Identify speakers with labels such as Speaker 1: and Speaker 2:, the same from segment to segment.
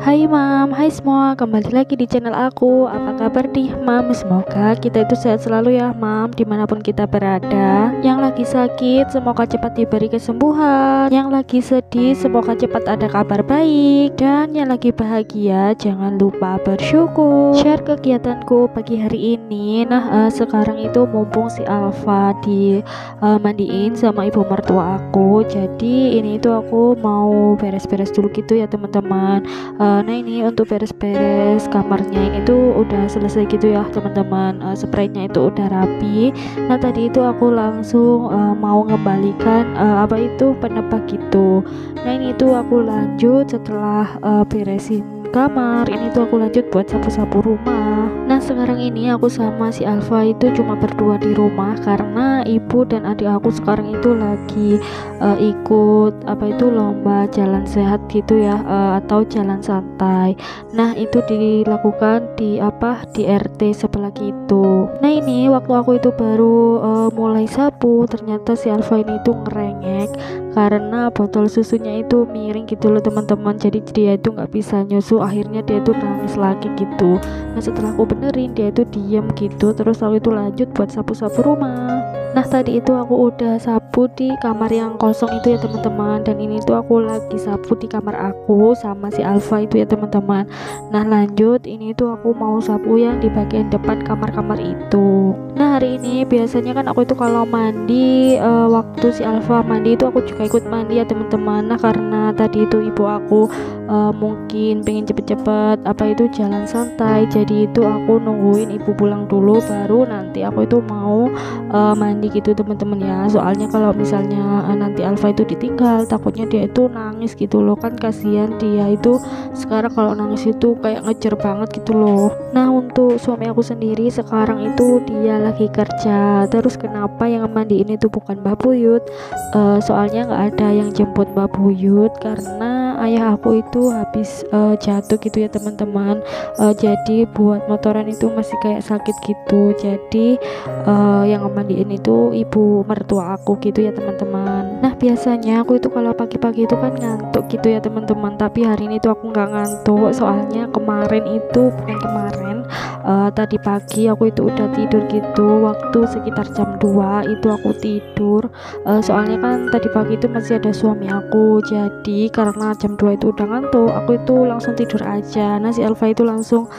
Speaker 1: Hai Mam, hai semua, kembali lagi di channel aku. Apa kabar nih Mam? Semoga kita itu sehat selalu ya Mam, dimanapun kita berada. Yang lagi sakit, semoga cepat diberi kesembuhan. Yang lagi sedih, semoga cepat ada kabar baik. Dan yang lagi bahagia, jangan lupa bersyukur. Share kegiatanku pagi hari ini. Nah, sekarang itu mumpung si Alfa di mandiin sama ibu mertua aku. Jadi ini itu aku mau beres-beres dulu gitu ya teman-teman. Nah ini untuk beres-beres kamarnya ini tuh udah selesai gitu ya teman-teman. Spraynya itu udah rapi. Nah tadi itu aku langsung mau ngembalikan apa itu penebak gitu. Nah ini tuh aku lanjut setelah beresin kamar, ini tuh aku lanjut buat sapu-sapu rumah. Nah sekarang ini aku sama si Alfa itu cuma berdua di rumah karena ibu dan adik aku sekarang itu lagi ikut apa itu lomba jalan sehat gitu ya, atau jalan santai. Nah itu dilakukan di RT sebelah gitu. Nah ini waktu aku itu baru mulai sapu, ternyata si Alfa ini itu ngerengek karena botol susunya itu miring gitu loh teman-teman. Jadi dia itu nggak bisa nyusu, akhirnya dia itu nangis lagi gitu. Nah setelah aku benerin, dia itu diem gitu. Terus aku itu lanjut buat sapu-sapu rumah. Nah tadi itu aku udah sapu di kamar yang kosong itu ya teman-teman, dan ini tuh aku lagi sapu di kamar aku sama si Alfa itu ya teman-teman. Nah lanjut, ini tuh aku mau sapu yang di bagian depan kamar-kamar itu. Nah hari ini biasanya kan aku itu kalau mandi, waktu si Alfa mandi itu aku juga ikut mandi ya teman-teman. Nah karena tadi itu ibu aku mungkin pengen cepet-cepet apa itu jalan santai, jadi itu aku nungguin ibu pulang dulu baru nanti aku itu mau mandi gitu teman-teman ya. Soalnya kalau misalnya nanti Alfa itu ditinggal, takutnya dia itu nangis gitu loh, kan kasihan dia itu sekarang kalau nangis itu kayak ngejer banget gitu loh. Nah untuk suami aku sendiri sekarang itu dia lagi kerja. Terus kenapa yang mandiin itu bukan Mbak Buyut? Soalnya nggak ada yang jemput Mbak Buyut karena ayah aku itu habis jatuh gitu ya teman-teman. Jadi buat motoran itu masih kayak sakit gitu. Jadi yang mandiin itu ibu mertua aku gitu ya teman-teman. Nah biasanya aku itu kalau pagi-pagi itu kan ngantuk gitu ya teman-teman, tapi hari ini tuh aku nggak ngantuk. Soalnya kemarin itu bukan kemarin, tadi pagi aku itu udah tidur gitu. Waktu sekitar jam 2 itu aku tidur. Soalnya kan tadi pagi itu masih ada suami aku, jadi karena jam 2 itu udah ngantuk, aku itu langsung tidur aja. Nah si Alfa itu langsung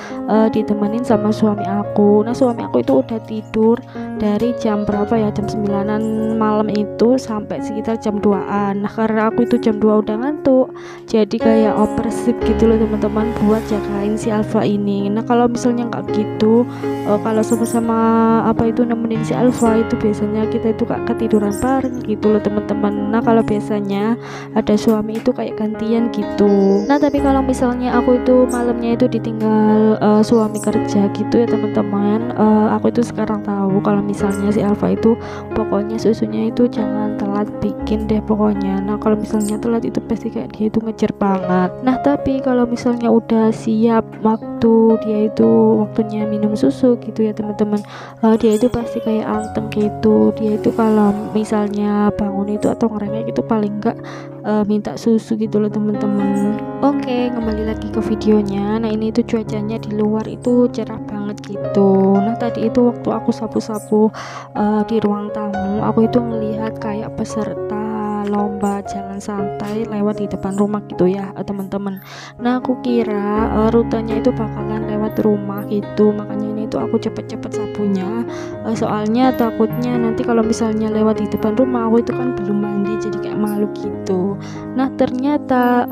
Speaker 1: ditemenin sama suami aku. Nah suami aku itu udah tidur dari jam berapa ya, jam 9-an malam itu sampai sekitar jam 2-an. Nah karena aku itu jam 2 udah ngantuk, jadi kayak opersif gitu loh teman-teman buat jagain si Alfa ini. Nah kalau misalnya nggak gitu, kalau sama-sama apa itu nemenin si Alfa itu biasanya kita itu gak ketiduran bareng gitu loh teman-teman. Nah kalau biasanya ada suami itu kayak gantian gitu. Nah tapi kalau misalnya aku itu malamnya itu ditinggal suami kerja gitu ya teman-teman, aku itu sekarang tahu kalau misalnya si Alfa itu pokoknya susunya itu jangan telat bikin deh pokoknya. Nah kalau misalnya telat itu pasti kayak dia itu ngejar banget. Nah tapi kalau misalnya udah siap waktu dia itu waktunya minum susu gitu ya teman-teman, dia itu pasti kayak anteng gitu. Dia itu kalau misalnya bangun itu atau ngerengek itu paling enggak minta susu gitu loh teman-teman. Oke, kembali lagi ke videonya. Nah ini itu cuacanya di luar itu cerah banget gitu. Nah tadi itu waktu aku sapu-sapu di ruang tamu, aku itu ngelihat kayak peserta lomba jalan santai lewat di depan rumah gitu ya teman-teman. Nah aku kira rutenya itu bakalan lewat rumah gitu, makanya ini tuh aku cepet-cepet sapunya. Soalnya takutnya nanti kalau misalnya lewat di depan rumah aku itu kan belum mandi, jadi kayak malu gitu. Nah ternyata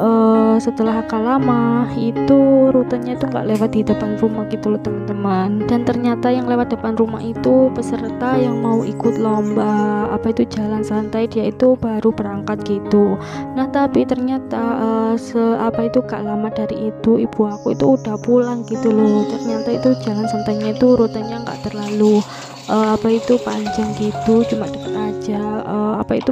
Speaker 1: setelah agak lama itu rutenya itu nggak lewat di depan rumah gitu loh teman-teman. Dan ternyata yang lewat depan rumah itu peserta yang mau ikut lomba apa itu jalan santai, dia itu baru berangkat gitu. Nah tapi ternyata gak lama dari itu ibu aku itu udah pulang gitu loh. Ternyata itu jalan santainya itu rutenya nggak terlalu panjang gitu, cuma deket aja.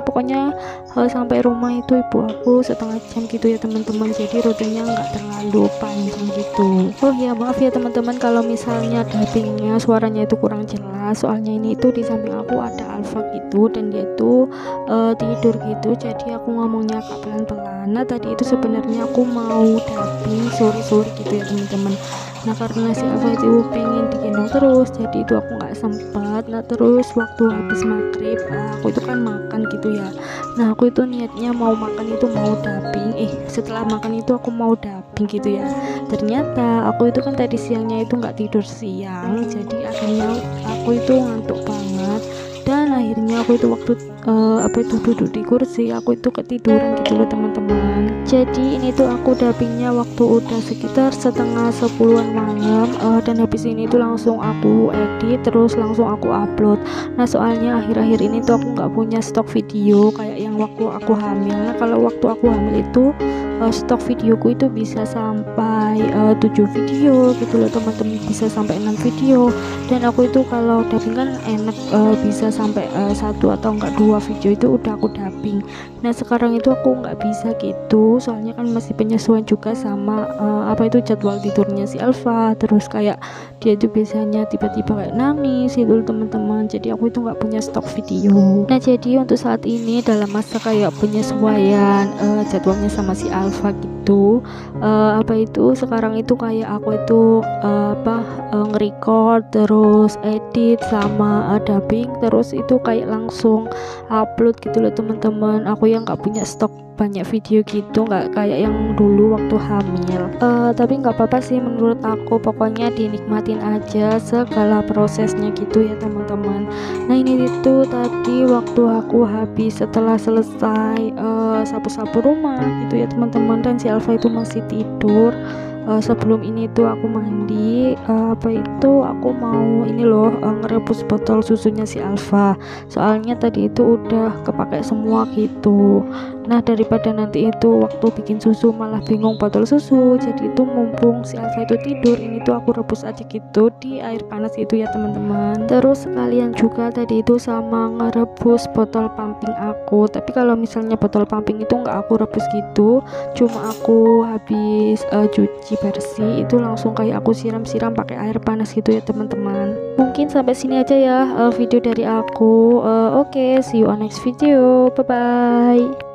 Speaker 1: Pokoknya sampai rumah itu ibu aku setengah jam gitu ya teman-teman. Jadi rutenya nggak terlalu panjang gitu. Oh ya maaf ya teman-teman kalau misalnya dubbingnya suaranya itu kurang jelas, soalnya ini itu di samping aku ada Alfa gitu. gitu dan dia itu tidur gitu, jadi aku ngomongnya agak pelan-pelan. Nah tadi itu sebenarnya aku mau dubbing sorry gitu ya teman-teman. Nah karena si Alfa itu pengen digendong terus, jadi itu aku nggak sempat. Nah terus waktu habis maghrib aku itu kan makan gitu ya. Nah aku itu niatnya mau makan itu mau dubbing, setelah makan itu aku mau dubbing gitu ya. Ternyata aku itu kan tadi siangnya itu nggak tidur siang, jadi akhirnya aku itu ngantuk banget. Dan akhirnya aku itu waktu duduk di kursi aku itu ketiduran gitu loh teman-teman. Jadi ini tuh aku dubbingnya waktu udah sekitar setengah 10-an malam, dan habis ini tuh langsung aku edit terus langsung aku upload. Nah soalnya akhir-akhir ini tuh aku nggak punya stok video kayak yang waktu aku hamil. Nah kalau waktu aku hamil itu stok videoku itu bisa sampai 7 video gitu loh teman-teman, bisa sampai 6 video. Dan aku itu kalau dubbing kan enak, bisa sampai 1 atau enggak 2 video itu udah aku dubbing. Nah sekarang itu aku nggak bisa gitu, soalnya kan masih penyesuaian juga sama jadwal tidurnya si Alfa. Terus kayak dia itu biasanya tiba-tiba kayak nangis gitu teman-teman, jadi aku itu nggak punya stok video. Nah jadi untuk saat ini dalam masa kayak penyesuaian jadwalnya sama si Alfa gitu, sekarang itu kayak aku itu nge-record terus edit sama dubbing, terus itu kayak langsung upload gitu loh teman-teman. Aku yang nggak punya stok banyak video gitu, nggak kayak yang dulu waktu hamil. Tapi nggak apa-apa sih menurut aku, pokoknya dinikmatin aja segala prosesnya gitu ya teman-teman. Nah ini itu tadi waktu aku habis setelah selesai sapu-sapu rumah gitu ya teman-teman, dan si Alfa itu masih tidur. Sebelum ini tuh aku mandi, aku mau ini loh ngerebus botol susunya si Alfa, soalnya tadi itu udah kepake semua gitu. Nah daripada nanti itu waktu bikin susu malah bingung botol susu, jadi itu mumpung si Alfa itu tidur, ini tuh aku rebus aja gitu di air panas itu ya teman-teman. Terus sekalian juga tadi itu sama ngerebus botol pumping aku, tapi kalau misalnya botol pumping itu nggak aku rebus gitu, cuma aku habis cuci bersih itu langsung kayak aku siram-siram pakai air panas gitu ya teman-teman. Mungkin sampai sini aja ya video dari aku. Oke, see you on next video, bye bye.